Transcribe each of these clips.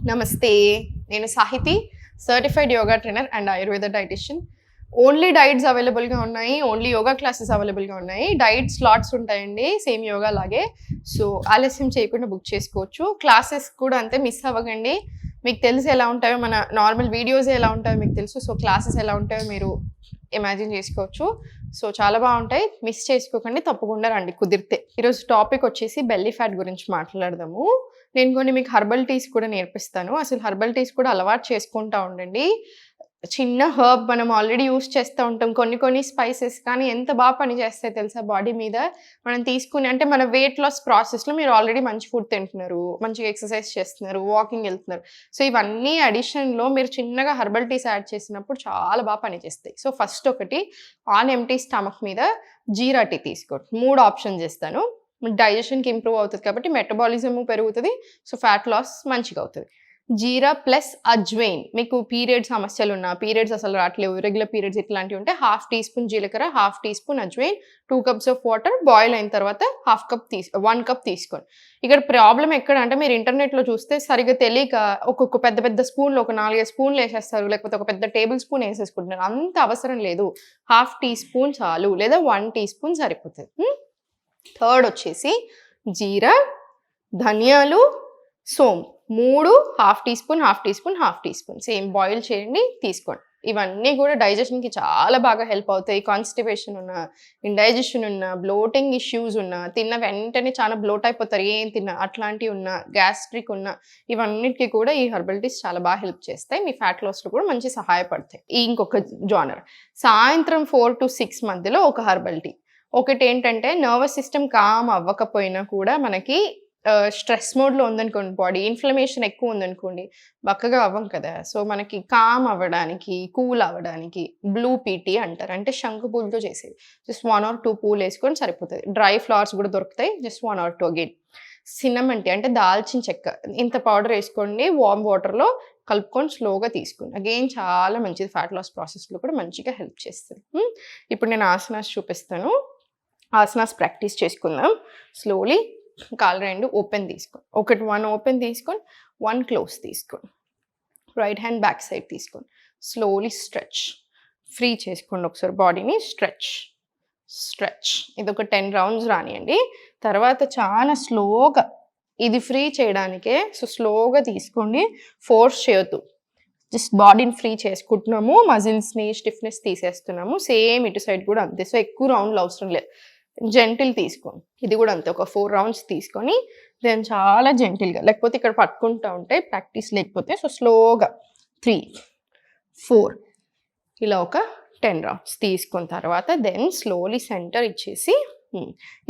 నమస్తే, నేను Sahiti, certified yoga trainer and Ayurveda dietician. Only diets అవైలబుల్గా ఉన్నాయి, ఓన్లీ యోగా క్లాసెస్ అవైలబుల్గా ఉన్నాయి. డైట్ స్లాట్స్ ఉంటాయండి సేమ్ యోగా లాగే. సో ఆలస్యం చేయకుండా బుక్ చేసుకోవచ్చు. క్లాసెస్ కూడా అంతే, మిస్ అవ్వకండి. మీకు తెలుసు ఎలా ఉంటాయో, మన నార్మల్ వీడియోస్ ఎలా ఉంటాయో మీకు తెలుసు. సో క్లాసెస్ ఎలా ఉంటాయో మీరు ఇమాజిన్ చేసుకోవచ్చు. సో చాలా బాగుంటాయి, మిస్ చేసుకోకండి, తప్పకుండా రండి కుదిరితే. ఈరోజు టాపిక్ వచ్చేసి బెల్లీ ఫ్యాట్ గురించి మాట్లాడదాము. నేను కొన్ని మీకు హర్బల్ టీస్ కూడా నేర్పిస్తాను. అసలు హర్బల్ టీస్ కూడా అలవాటు చేసుకుంటా ఉండండి. చిన్న హర్బ్ మనం ఆల్రెడీ యూస్ చేస్తూ ఉంటాం, కొన్ని స్పైసెస్, కానీ ఎంత బాగా పనిచేస్తాయి తెలుసా బాడీ మీద. మనం తీసుకుని అంటే మన వెయిట్ లాస్ ప్రాసెస్లో మీరు ఆల్రెడీ మంచి ఫుడ్ తింటున్నారు, మంచిగా ఎక్సర్సైజ్ చేస్తున్నారు, వాకింగ్ వెళ్తున్నారు. సో ఇవన్నీ అడిషన్లో మీరు చిన్నగా హర్బల్ టీస్ యాడ్ చేసినప్పుడు చాలా బాగా పనిచేస్తాయి. సో ఫస్ట్ ఒకటి, ఆన్ ఎంప్టీ స్టమక్ మీద జీరా టీ తీసుకోండి. 3 ఆప్షన్స్ ఇస్తాను. డైజెషన్కి ఇంప్రూవ్ అవుతుంది కాబట్టి మెటబాలిజం పెరుగుతుంది, సో ఫ్యాట్ లాస్ మంచిగా అవుతుంది. జీరా ప్లస్ అజ్వైన్, మీకు పీరియడ్ సమస్యలు ఉన్నా, పీరియడ్స్ అసలు రావట్లేవు, రెగ్యులర్ పీరియడ్స్ ఇట్లాంటివి ఉంటే 1/2 టీ స్పూన్ జీలకర్ర, 1/2 టీ స్పూన్ అజ్వైన్, 2 కప్స్ ఆఫ్ వాటర్, బాయిల్ అయిన తర్వాత 1 కప్ తీసుకోండి. ఇక్కడ ప్రాబ్లం ఎక్కడ అంటే, మీరు ఇంటర్నెట్లో చూస్తే సరిగ్గా తెలియక ఒక్కొక్క పెద్ద స్పూన్లు, ఒక 4 స్పూన్లు వేసేస్తారు, లేకపోతే ఒక పెద్ద టేబుల్ స్పూన్ వేసేసుకుంటున్నారు. అంత అవసరం లేదు, 1/2 టీ స్పూన్ చాలు, లేదా 1 టీ స్పూన్ సరిపోతుంది. థర్డ్ వచ్చేసి జీరా, ధనియాలు, సోంపు, 3 1/2 teaspoon, 1/2 teaspoon, 1/2 teaspoon same boil చేయండి, తీసుకోండి. ఇవన్నీ కూడా డైజెషన్కి చాలా బాగా హెల్ప్ అవుతాయి. కాన్స్టిపేషన్ ఉన్నా, ఇండైజెషన్ ఉన్నా, బ్లోటింగ్ ఇష్యూస్ ఉన్నా, తిన్న వెంటనే చాలా బ్లోట్ అయిపోతారు ఏం తిన్నా, అట్లాంటివి ఉన్నా, గ్యాస్ట్రిక్ ఉన్నా, ఇవన్నిటికీ కూడా ఈ హెర్బల్ టీస్ చాలా బాగా హెల్ప్ చేస్తాయి. మీ ఫ్యాట్ లాస్లో కూడా మంచి సహాయపడతాయి. ఇంకొక జానర్, సాయంత్రం 4 to 6 మధ్యలో ఒక హెర్బల్ టీ. ఒకటి ఏంటంటే, నర్వస్ సిస్టమ్ కామ్ అవ్వకపోయినా కూడా మనకి స్ట్రెస్ మోడ్లో ఉందనుకోండి, బాడీ ఇన్ఫ్లమేషన్ ఎక్కువ ఉందనుకోండి, బక్కగా అవ్వం కదా. సో మనకి కామ్ అవ్వడానికి, కూల్ అవ్వడానికి బ్లూ పీటీ అంటారు, అంటే శంకు పూలతో చేసేది. జస్ట్ 1 or 2 పూలు వేసుకొని సరిపోతుంది. డ్రై ఫ్లవర్స్ కూడా దొరుకుతాయి, just 1 or 2 again. Cinnamon tea అంటే దాల్చిన చెక్క, ఇంత పౌడర్ వేసుకోండి, వార్మ్ వాటర్లో కలుపుకొని స్లోగా తీసుకోండి. అగైన్ చాలా మంచిది, ఫ్యాట్ లాస్ ప్రాసెస్లో కూడా మంచిగా హెల్ప్ చేస్తుంది. ఇప్పుడు నేను ఆసనాస్ చూపిస్తాను, ఆసనాస్ ప్రాక్టీస్ చేసుకుందాం. స్లోలీ కాళ్ళు 2 ఓపెన్ తీసుకోండి. 1 ఓపెన్ తీసుకొని 1 క్లోజ్ తీసుకోండి. రైట్ హ్యాండ్ బ్యాక్ సైడ్ తీసుకోండి. స్లోలీ స్ట్రెచ్, ఫ్రీ చేసుకోండి ఒకసారి బాడీని. స్ట్రెచ్ ఇది ఒక 10 రౌండ్స్ రానియండి. తర్వాత చాలా స్లోగా, ఇది ఫ్రీ చేయడానికే, సో స్లోగా తీసుకోండి, ఫోర్స్ చేయొద్దు. జస్ట్ బాడీని ఫ్రీ చేసుకుంటున్నాము, మజిల్స్ని స్టిఫ్నెస్ తీసేస్తున్నాము. సేమ్ ఇటు సైడ్ కూడా అంతే. సో ఎక్కువ రౌండ్లు అవసరం లేదు, జెంటిల్ తీసుకోండి. ఇది కూడా అంతే, ఒక 4 రౌండ్స్ తీసుకొని దెన్ చాలా జెంటిల్గా, లేకపోతే ఇక్కడ పట్టుకుంటూ ఉంటే ప్రాక్టీస్ లేకపోతే, సో స్లోగా 3 4 ఇలా ఒక 10 రౌండ్స్ తీసుకున్న తర్వాత దెన్ స్లోలీ సెంటర్ ఇచ్చేసి,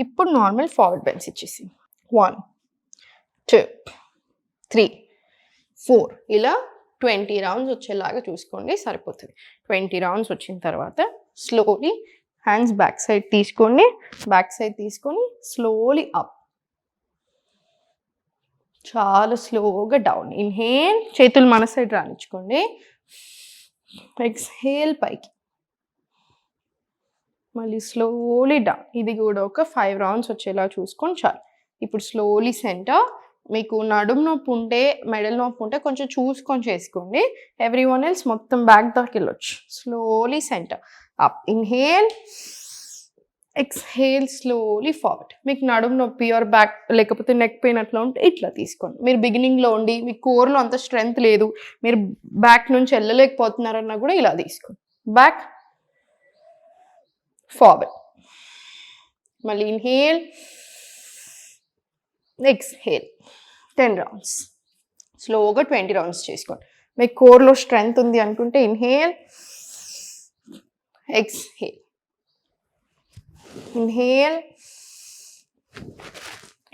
ఇప్పుడు నార్మల్ ఫార్వర్డ్ బెండ్స్ ఇచ్చేసి 1 2 3 4 ఇలా 20 రౌండ్స్ వచ్చేలాగా చూసుకోండి, సరిపోతుంది. 20 రౌండ్స్ వచ్చిన తర్వాత స్లోలీ హ్యాండ్స్ బ్యాక్ సైడ్ తీసుకోండి, స్లోలీ అప్, చాలా స్లోగా డౌన్. ఇన్హేల్, చేతులు మన సైడ్ రానిచ్చుకోండి. ఎక్స్హేల్ పైకి, మళ్ళీ స్లోలీ డౌన్. ఇది కూడా ఒక 5 రౌండ్స్ వచ్చేలా చూసుకొని చాలు. ఇప్పుడు స్లోలీ సెంటర్. మీకు నడుము నొప్పి ఉంటే, మెడల్ నొప్పి ఉంటే కొంచెం చూసుకొని చేసుకోండి. ఎవ్రీవన్ ఎల్స్ మొత్తం బ్యాక్ దాకా వెళ్ళొచ్చు. Slowly centre up, inhale, exhale, slowly forward. మీకు నడుము నొప్పి ఆర్ బ్యాక్ లేకపోతే నెక్ పెయిన్ అట్లా ఉంటే ఇట్లా తీసుకోండి. మీరు బిగినింగ్లో ఉండి మీ కోర్లో అంత స్ట్రెంగ్త్ లేదు, మీరు బ్యాక్ నుంచి వెళ్ళలేకపోతున్నారన్నా కూడా ఇలా తీసుకోండి. బ్యాక్, ఫార్వర్డ్, మళ్ళీ ఇన్హేల్, ఎక్స్హేల్. 10 రౌండ్స్ స్లోగా 20 రౌండ్స్ చేసుకోండి. మీకు కోర్లో స్ట్రెంగ్త్ ఉంది అనుకుంటే ఇన్హేల్, ఎక్స్హేల్, ఇన్హేల్,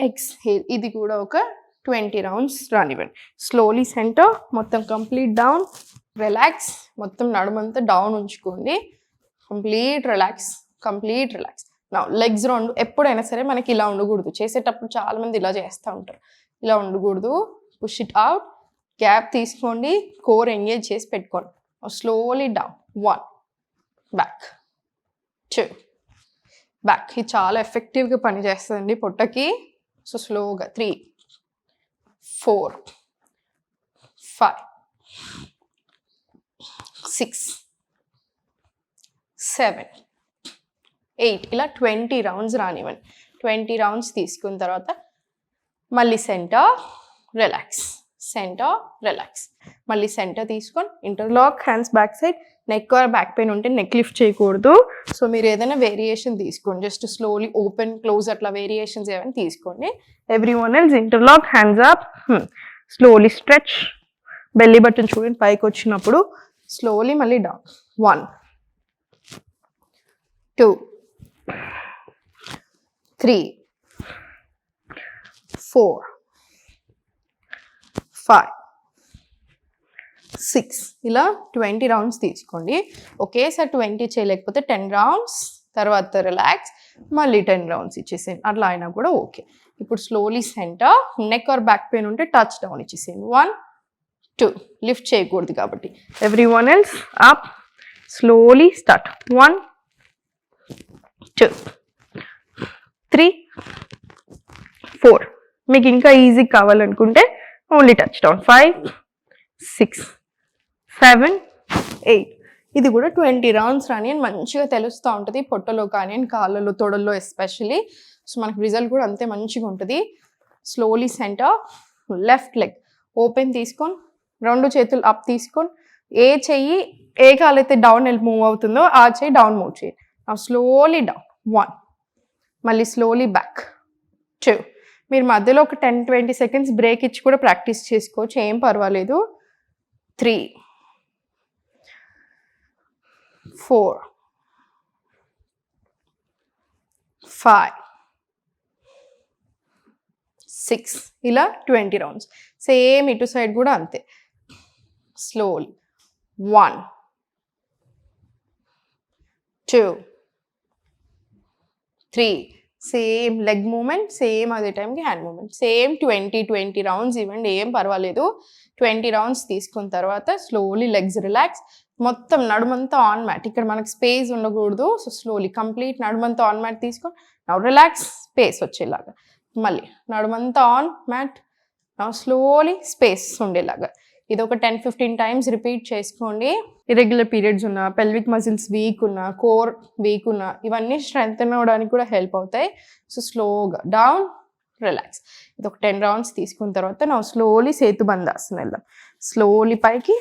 ఎక్స్హేల్. ఇది కూడా ఒక 20 రౌండ్స్ రానివ్వండి. స్లోలీ సెంటర్, మొత్తం కంప్లీట్ డౌన్, రిలాక్స్, మొత్తం నడుమంతా డౌన్ ఉంచుకోండి. Complete relax. నా లెగ్స్ 2 ఎప్పుడైనా సరే మనకి ఇలా ఉండకూడదు. చేసేటప్పుడు చాలా మంది ఇలా చేస్తూ ఉంటారు, ఇలా ఉండకూడదు. పుష్ ఇట్ అవుట్, గ్యాప్ తీసుకోండి, కోర్ ఎంగేజ్ చేసి పెట్టుకోండి. Slowly down, 1 back, 2 back. ఇది చాలా ఎఫెక్టివ్గా పనిచేస్తుందండి పొట్టకి. సో స్లోగా 3 4 5, 6, 7, 8 ఇలా 20 రౌండ్స్ రానివ్వండి. 20 రౌండ్స్ తీసుకున్న తర్వాత మళ్ళీ సెంటర్ రిలాక్స్, సెంటర్ రిలాక్స్, మళ్ళీ సెంటర్ తీసుకొని interlock hands back side. Neck are back pain ఉంటే నెక్ లిఫ్ట్ చేయకూడదు. సో మీరు ఏదైనా వేరియేషన్ తీసుకోండి, జస్ట్ స్లోలీ ఓపెన్ క్లోజ్ అట్లా వేరియేషన్స్ ఏమైనా తీసుకోండి. Everyone else interlock hands up, slowly stretch. Belly button చూడండి పైకి వచ్చినప్పుడు స్లోలీ మళ్ళీ డౌన్. 1, 2, 3, 4, 5, 6 ఇలా 20 రౌండ్స్ తీసుకోండి. ఒకేసారి 20 చేయలేకపోతే 10 రౌండ్స్ తర్వాత రిలాక్స్, మళ్ళీ 10 రౌండ్స్ ఇచ్చేసేయండి. అట్లా అయినా కూడా ఓకే. ఇప్పుడు slowly centre, neck are back pain ఉంటే టచ్ డౌన్ ఇచ్చేసేయండి. 1, 2 లిఫ్ట్ చేయకూడదు కాబట్టి. Everyone else up, slowly start. 1, 2, 3, 4. మీకు ఇంకా ఈజీ కావాలనుకుంటే ఓన్లీ టచ్ డౌన్. 5, 6, 7, 8. ఇది కూడా 20 రౌండ్స్ రాని అని మంచిగా తెలుస్తూ ఉంటుంది పొట్టలో కానీ కాళ్ళలో తొడల్లో ఎస్పెషలీ. సో మనకు రిజల్ట్ కూడా అంతే మంచిగా ఉంటుంది. Slowly centre, left leg open తీసుకొని 2 చేతులు అప్ తీసుకొని ఏ చెయ్యి ఏ కాలైతే డౌన్ మూవ్ అవుతుందో ఆ చెయ్యి డౌన్ మూవ్ చేయండి. Slowly down. 1, మళ్ళీ స్లోలీ బ్యాక్. 2. మీరు మధ్యలో ఒక 10-20 సెకండ్స్ బ్రేక్ ఇచ్చి కూడా ప్రాక్టీస్ చేసుకోవచ్చు, ఏం పర్వాలేదు. 3, 4, 5, 6 ఇలా 20 రౌండ్స్. సేమ్ ఇటు సైడ్ కూడా అంతే. Slowly 1, 2, 3. Same leg moment, same అదే టైంకి హ్యాండ్ మూమెంట్, సేమ్ 20 రౌండ్స్ ఇవ్వండి, ఏం పర్వాలేదు. 20 రౌండ్స్ తీసుకున్న తర్వాత స్లోలీ లెగ్స్ రిలాక్స్. మొత్తం నడుమంతా ఆన్ మ్యాట్, ఇక్కడ మనకు స్పేస్ ఉండకూడదు. సో స్లోలీ కంప్లీట్ నడుమంతా ఆన్ మ్యాట్ తీసుకొని నౌ రిలాక్స్, స్పేస్ వచ్చేలాగా. మళ్ళీ నడుమంతా on mat, now slowly space ఉండేలాగా. ఇది ఒక 10-15 టైమ్స్ రిపీట్ చేసుకోండి. ఇర్రెగ్యులర్ పీరియడ్స్ ఉన్న, పెల్విక్ మజిల్స్ వీక్ ఉన్న, కోర్ వీక్ ఉన్న, ఇవన్నీ స్ట్రెంగ్తెన్ అవ్వడానికి కూడా హెల్ప్ అవుతాయి. సో స్లోగా డౌన్, రిలాక్స్. ఇది ఒక 10 రౌండ్స్ తీసుకున్న తర్వాత నా స్లోలీ సేతుబంధాసన వెళ్దాం. స్లోలీ పైకి,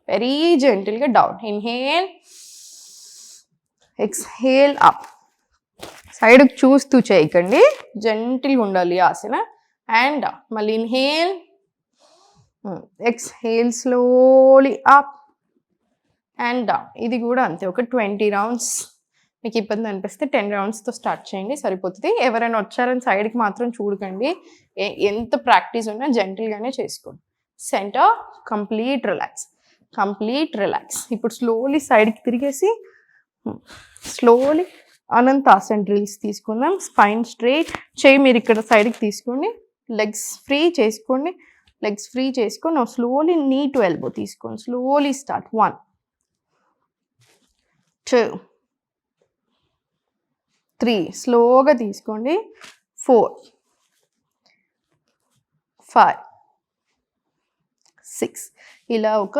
వెరీ జెంటిల్గా డౌన్. Inhale, exhale up. సైడ్కి చూస్తూ చేయకండి, జెంటిల్గా ఉండాలి ఆసన. అండ్ మళ్ళీ inhale, exhale slowly up and down. ఇది కూడా అంతే, ఒక 20 రౌండ్స్. మీకు ఇబ్బంది అనిపిస్తే 10 రౌండ్స్తో స్టార్ట్ చేయండి, సరిపోతుంది. ఎవరైనా వచ్చారని సైడ్కి మాత్రం చూడకండి, ఎంత ప్రాక్టీస్ ఉన్నా జెంటిల్గానే చేసుకోండి. Centre, complete relax, complete relax. ఇప్పుడు స్లోలీ సైడ్కి తిరిగేసి స్లోలీ అనంతాసన్ డ్రిల్స్ తీసుకుందాం. స్పైన్ స్ట్రైట్, చెయ్యి మీరు ఇక్కడ సైడ్కి తీసుకోండి, లెగ్స్ ఫ్రీ చేసుకోండి, లెగ్స్ ఫ్రీ చేసుకొని స్లోలీ నీ టు ఎల్బో తీసుకోండి. Slowly start. 1, 2, 3 స్లోగా తీసుకోండి. 4, 5, 6 ఇలా ఒక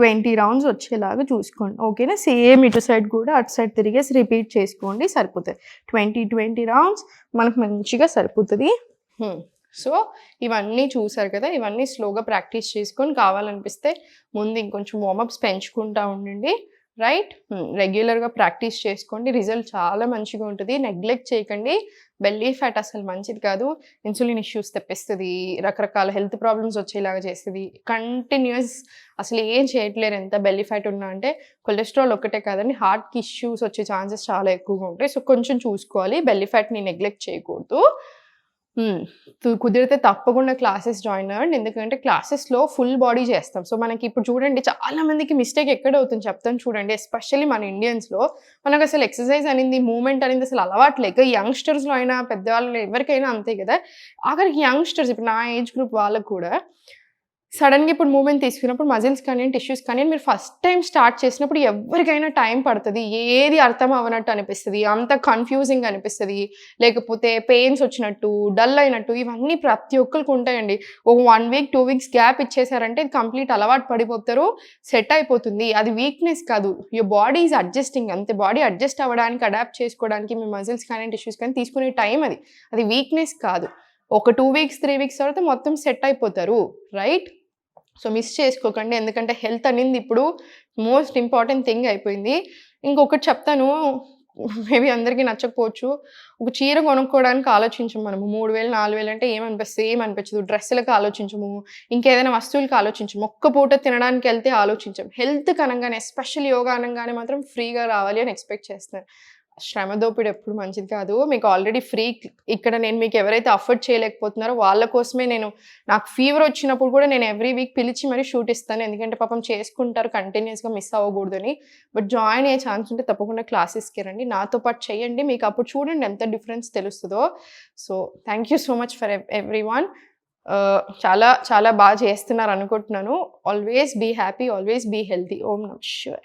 20 రౌండ్స్ వచ్చేలాగా చూసుకోండి. ఓకేనా? సేమ్ ఇటు సైడ్ కూడా అటు సైడ్ తిరిగేసి రిపీట్ చేసుకోండి, సరిపోతుంది. 20 రౌండ్స్ మనకు మంచిగా సరిపోతుంది. సో ఇవన్నీ చూసారు కదా, ఇవన్నీ స్లోగా ప్రాక్టీస్ చేసుకొని కావాలనిపిస్తే ముందు ఇంకొంచెం వార్మప్స్ పెంచుకుంటూ ఉండండి. రైట్? రెగ్యులర్గా ప్రాక్టీస్ చేసుకోండి, రిజల్ట్ చాలా మంచిగా ఉంటుంది. నెగ్లెక్ట్ చేయకండి. బెల్లీ ఫ్యాట్ అసలు మంచిది కాదు, ఇన్సులిన్ ఇష్యూస్ తెప్పిస్తుంది, రకరకాల హెల్త్ ప్రాబ్లమ్స్ వచ్చేలాగా చేస్తుంది. కంటిన్యూస్ అసలు ఏం చేయట్లేరు ఎంత బెల్లీ ఫ్యాట్ ఉన్నా అంటే. కొలెస్ట్రాల్ ఒక్కటే కాదండి, హార్ట్కి ఇష్యూస్ వచ్చే ఛాన్సెస్ చాలా ఎక్కువగా ఉంటాయి. సో కొంచెం చూసుకోవాలి, బెల్లీ ఫ్యాట్ని నెగ్లెక్ట్ చేయకూడదు. కుదిరితే తప్పకుండా క్లాసెస్ జాయిన్ అవ్వండి, ఎందుకంటే క్లాసెస్లో ఫుల్ బాడీ చేస్తాం. సో మనకి ఇప్పుడు చూడండి, చాలా మందికి మిస్టేక్ ఎక్కడ అవుతుంది చెప్తాను చూడండి. ఎస్పెషల్లీ మన ఇండియన్స్లో మనకు అసలు ఎక్సర్సైజ్ అనేది, మూమెంట్ అనేది అసలు అలవాటు లేక, యంగ్స్టర్స్లో అయినా పెద్దవాళ్ళు ఎవరికైనా అంతే కదా. ఆఖరికి యంగ్స్టర్స్, ఇప్పుడు నా ఏజ్ గ్రూప్ వాళ్ళకు కూడా సడన్‌గా ఇప్పుడు మూవ్‌మెంట్ తీసుకున్నప్పుడు మజిల్స్ కానీ, టిష్యూస్ కానీ మీరు ఫస్ట్ టైమ్ స్టార్ట్ చేసినప్పుడు ఎవ్వరికైనా టైం పడతది. ఏది అర్థం అవ్వనట్టు అనిపిస్తది. అంత కన్‌ఫ్యూజింగ్‌గా అనిపిస్తది. లేకపోతే పెయిన్స్ వచ్చినట్టు, డల్ అయినట్టు ఇవన్నీ ప్రతి ఒక్కళ్ళకి ఉంటాయండి. ఒక 1 వీక్, 2 వీక్స్ గ్యాప్ ఇచ్చేసారంటే ఇది కంప్లీట్ అలవాటు పడిపోతారు. సెట్ అయిపోతుంది. అది వీక్‌నెస్ కాదు. యువర్ బాడీ ఈస్ అడ్జస్టింగ్ అంతే. బాడీ అడ్జస్ట్ అవ్వడానికి, అడాప్ట్ చేసుకోవడానికి మీ మజిల్స్ కానీ, టిష్యూస్ కానీ తీసుకునే టైం అది. అది వీక్‌నెస్ కాదు. ఒక 2 వీక్స్, 3 వీక్స్ తర్వాత మొత్తం సెట్ అయిపోతారు. రైట్? సో, మిస్ చేసుకోకండి. ఎందుకంటే హెల్త్ అనేది ఇప్పుడు మోస్ట్ ఇంపార్టెంట్ థింగ్ అయిపోయింది. ఇంకొకటి చెప్తాను. మేబీ అందరికీ నచ్చకపోవచ్చు. ఒక చీర కొనుక్కోవడానికి ఆలోచించము మనము. 3000, 4000 అంటే ఏమనిపిస్తది? ఏమనిపించదు. డ్రెస్సులకి ఆలోచించము. ఇంకేదైనా వస్తువులకి ఆలోచించము. ఒక్క పూట తినడానికెళ్తే ఆలోచించం. హెల్త్‌కి అనంగానే ఎస్పెషల్లీ యోగా అనంగానే మాత్రం ఫ్రీగా రావాలి అని ఎక్స్‌పెక్ట్ చేస్తున్నారు. శ్రమ దోపిడి ఎప్పుడు మంచిది కాదు. మీకు ఆల్రెడీ ఫ్రీ ఇక్కడ నేను మీకు ఎవరైతే అఫోర్డ్ చేయలేకపోతున్నారో వాళ్ళ కోసమే నాకు ఫీవర్ వచ్చినప్పుడు కూడా నేను ఎవ్రీ వీక్ పిలిచి మరీ షూట్ ఇస్తాను. ఎందుకంటే పాపం చేసుకుంటారు కంటిన్యూయస్‌గా మిస్ అవ్వకూడదని. బట్ జాయిన్ అయ్యే ఛాన్స్ ఉంటే తప్పకుండా క్లాసెస్‌కి రండి. నాతో పాటు చేయండి. మీకు అప్పుడు చూడండి ఎంత డిఫరెన్స్ తెలుస్తదో. So, thank you so much for everyone. చాలా చాలా చేస్తున్నారు అనుకుంటున్నాను. Always be happy. Always be healthy. ఓం నమః శివాయ.